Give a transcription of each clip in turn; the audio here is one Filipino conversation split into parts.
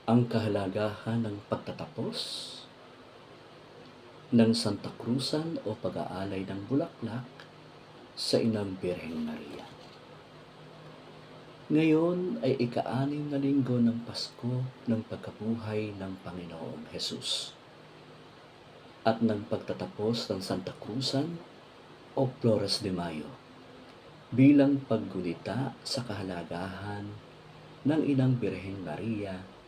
Ang kahalagahan ng pagtatapos ng Santa Cruzan o pag-aalay ng bulaklak sa Inang Birheng Maria. Ngayon ay ika-6 na linggo ng Pasko ng pagkabuhay ng Panginoong Hesus at ng pagtatapos ng Santa Cruzan o Flores de Mayo bilang paggunita sa kahalagahan ng Inang Birheng Maria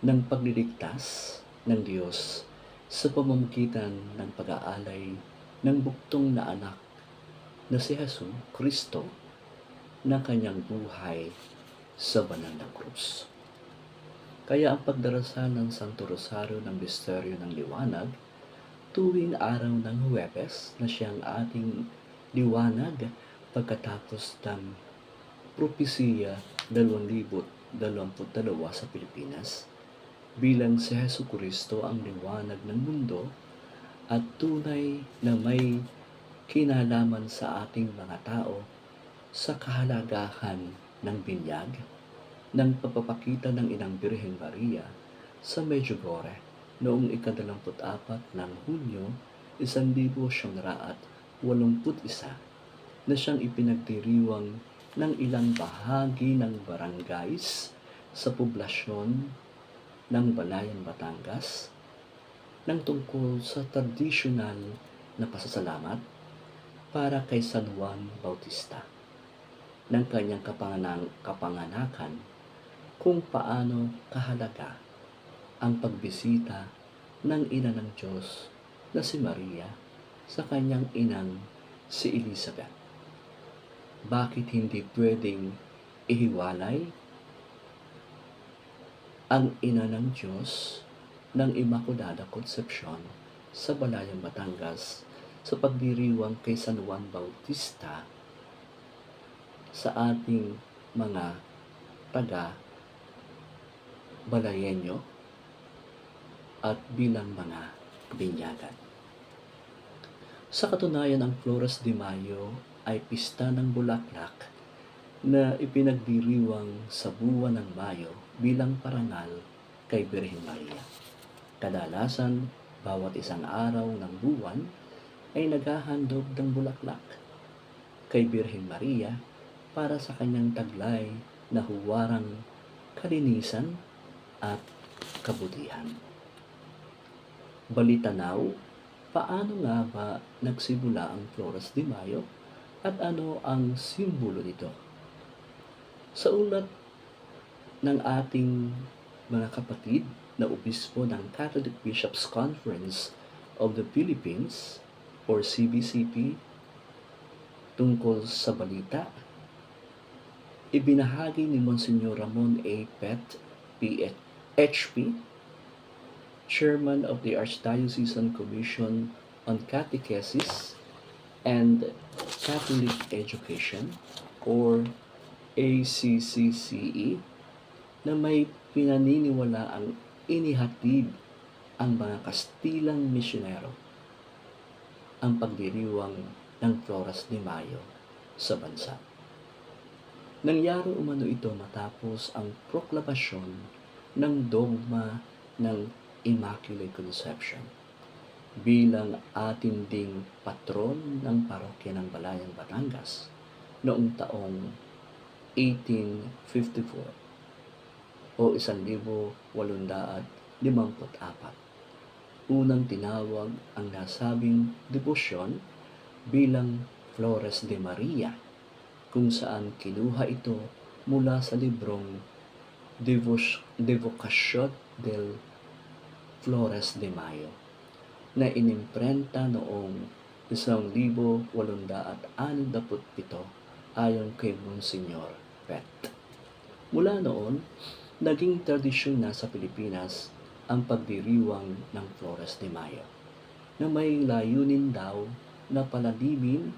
ng pagliligtas ng Diyos sa pamamagitan ng pag-aalay ng buktong na anak na si Hesus Kristo na kanyang buhay sa banal na krus. Kaya ang pagdarasal ng Santo Rosario ng Misteryo ng Liwanag tuwing araw ng Huwebes na siyang ating liwanag pagkatapos ng propesiya 2022 sa Pilipinas bilang si Hesus Kristo ang liwanag ng mundo at tunay na may kinalaman sa ating mga tao sa kahalagahan ng binyag ng pagpapakita ng Inang Birheng Maria sa Medjugorje noong ika-24 ng Hunyo 1981 na siyang ipinagdiriwang ng ilang bahagi ng barangays sa poblasyon ng Balayan, Batangas ng tungkol sa tradisyonal na pasasalamat para kay San Juan Bautista ng kanyang kapanganakan kung paano kahalaga ang pagbisita ng ina ng Diyos na si Maria sa kanyang inang si Elizabeth. Bakit hindi pwedeng ihiwalay ang ina ng Diyos ng Immaculada Concepcion sa Balayan, Batangas sa pagdiriwang kay San Juan Bautista sa ating mga taga-Balayenyo at bilang mga binyagan. Sa katunayan, ang Flores de Mayo ay pista ng bulaklak na ipinagdiriwang sa buwan ng Mayo bilang parangal kay Birhen Maria. Kadalasan, bawat isang araw ng buwan ay naghahandog ng bulaklak kay Birhen Maria para sa kanyang taglay na huwarang kalinisan at kabutihan. Balitanaw, paano nga ba nagsimula ang Flores de Mayo at ano ang simbolo nito? Sa ulat ng ating mga kapatid na obispo ng Catholic Bishops' Conference of the Philippines or CBCP tungkol sa balita, ibinahagi ni Monsignor Ramon A. Pet, PhD, Chairman of the Archdiocesan Commission on Catechesis and Catholic Education or ACCCE, na may pinaniniwalaang inihatid ang mga Kastilang misyonero ang pagdiriwang ng Flores de Mayo sa bansa. Nangyari umano ito matapos ang proklamasyon ng dogma ng Immaculate Conception bilang atin ding patron ng parokya ng Balayan, Batangas noong taong 1854 o 1854. Unang tinawag ang nasabing debosyon bilang Flores de Maria, kung saan kinuha ito mula sa librong Devocación del Flores de Mayo na inimprenta noong 1867 ayon kay Monsignor Pet. Mula noon, naging tradisyon na sa Pilipinas ang pagdiriwang ng Flores de Mayo na may layunin daw na palalimin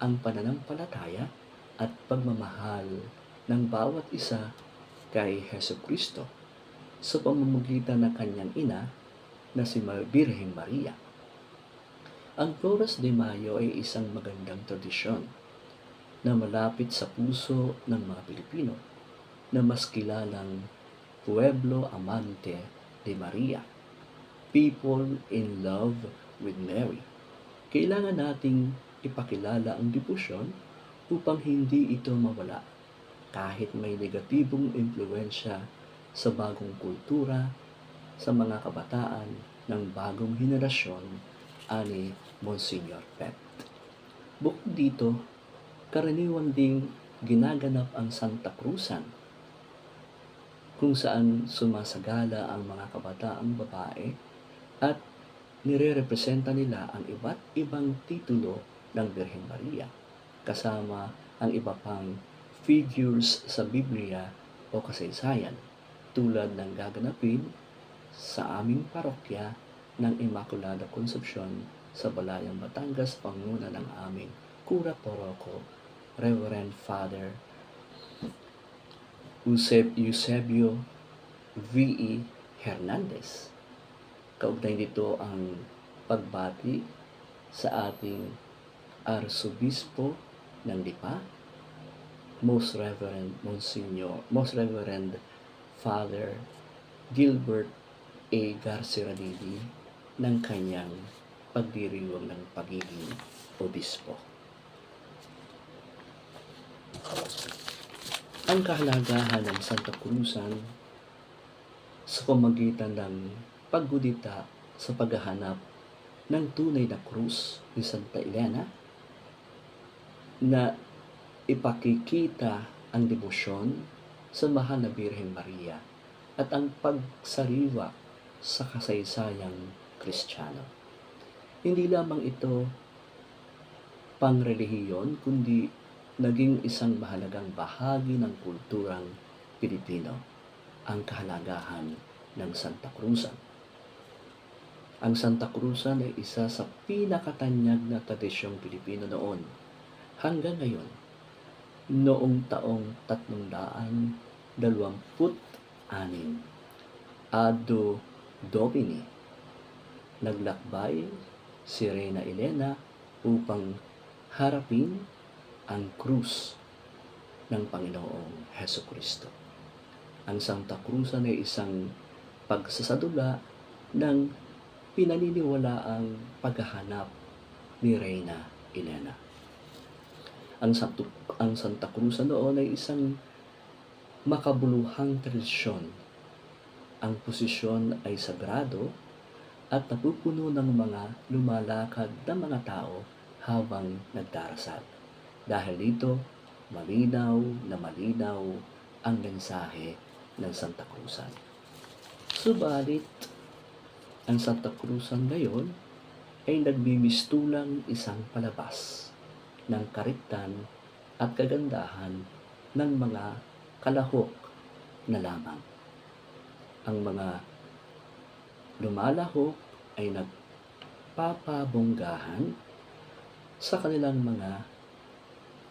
ang pananampalataya at pagmamahal ng bawat isa kay Hesus Kristo sa pamamagitan ng kanyang ina na si Birhen Maria. Ang Flores de Mayo ay isang magandang tradisyon na malapit sa puso ng mga Pilipino na mas kilalang Pueblo Amante de Maria, people in love with Mary. Kailangan nating ipakilala ang debosyon upang hindi ito mawala kahit may negatibong impluensya sa bagong kultura sa mga kabataan ng bagong henerasyon, ani Monsignor Pet. Bukod dito, karaniwan ding ginaganap ang Santa Cruzan, kung saan sumasagala ang mga kabataang babae at nire-representa nila ang iba't ibang titulo ng Birhen Maria, kasama ang iba pang figures sa Biblia o kasaysayan, tulad ng gaganapin sa aming parokya ng Immaculada Concepcion sa Balayang Batangas, panguna ng aming Cura Paroko, Reverend Father Eusebio V.E. Hernandez. Kaugnay nito ang pagbati sa ating Arsobispo ng Lipa, Most Reverend Father Gilbert A. Garciradidi ng kanyang pagdiriwang ng pagiging obispo. Ang kahalagahan ng Santa Cruzan sa pamagitan ng paggudita sa paghahanap ng tunay na krus ni Santa Elena na ipakikita ang debosyon sa mahal na Birhen Maria at ang pagsariwa sa kasaysayang Kristiyano. Hindi lamang ito pangrelihiyon, kundi naging isang mahalagang bahagi ng kulturang Pilipino, ang kahalagahan ng Santa Cruzan. Ang Santa Cruzan ay isa sa pinakatanyag na tradisyong Pilipino noon hanggang ngayon. Noong taong 326, Anno Domini, naglakbay si Reyna Elena upang harapin ang krus ng Panginoong Hesukristo. Ang Santa Cruzan ay isang pagsasadula ng pinaniniwalaang paghahanap ni Reyna Elena. Ang Santa Cruzan noon ay isang makabuluhang tradisyon. Ang posisyon ay sagrado at napupuno ng mga lumalakad na mga tao habang nagdarasal. Dahil dito, malinaw ang mensahe ng Santa Cruzan. Subalit, ang Santa Cruzan ngayon ay nagbimistulang isang palabas ng karingtan at kagandahan ng mga kalahok na lamang. Ang mga lumalahok ay nagpapabonggahan sa kanilang mga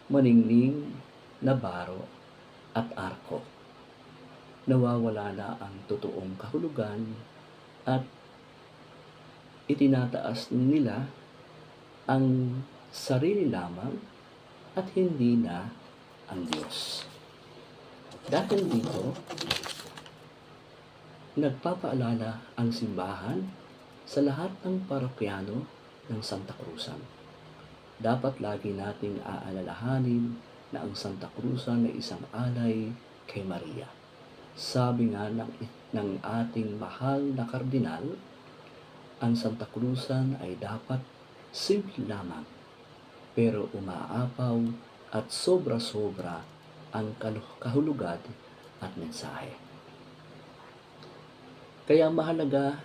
maningning na baro at arko. Nawawala na ang totoong kahulugan at itinataas nila ang sarili lamang at hindi na ang Diyos. Dahil dito, nagpapaalala ang simbahan sa lahat ng parokyano ng Santa Cruzan. Dapat lagi nating aalalahanin na ang Santa Cruzan ay isang alay kay Maria. Sabi nga ng ating mahal na kardinal, ang Santa Cruzan ay dapat simple lamang, pero umaapaw at sobra-sobra ang kahulugan at mensahe. Kaya mahalaga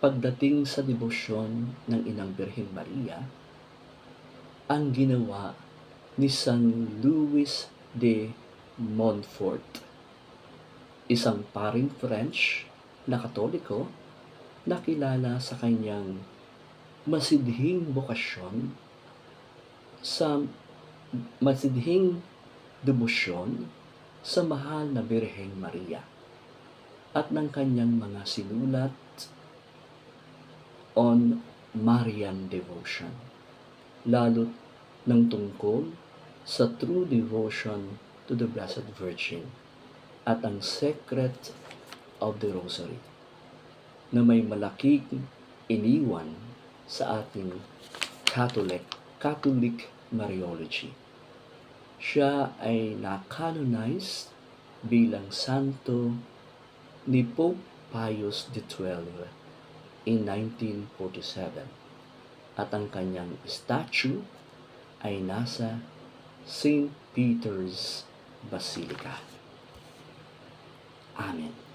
pagdating sa debosyon ng Inang Birhen Maria, ang ginawa ni San Louis de Montfort, isang paring French na Katoliko na kilala sa kanyang masidhing bokasyon sa masidhing debosyon sa mahal na Birhen Maria at ng kanyang mga sinulat on Marian devotion, lalo't ng tungkol sa true devotion to the Blessed Virgin at ang Secret of the Rosary na may malaking iniwan sa ating Catholic Mariology. Siya ay na-canonize bilang santo ni Pope Pius XII in 1947 at ang kanyang statue ay nasa St. Peter's Basilica. Amen.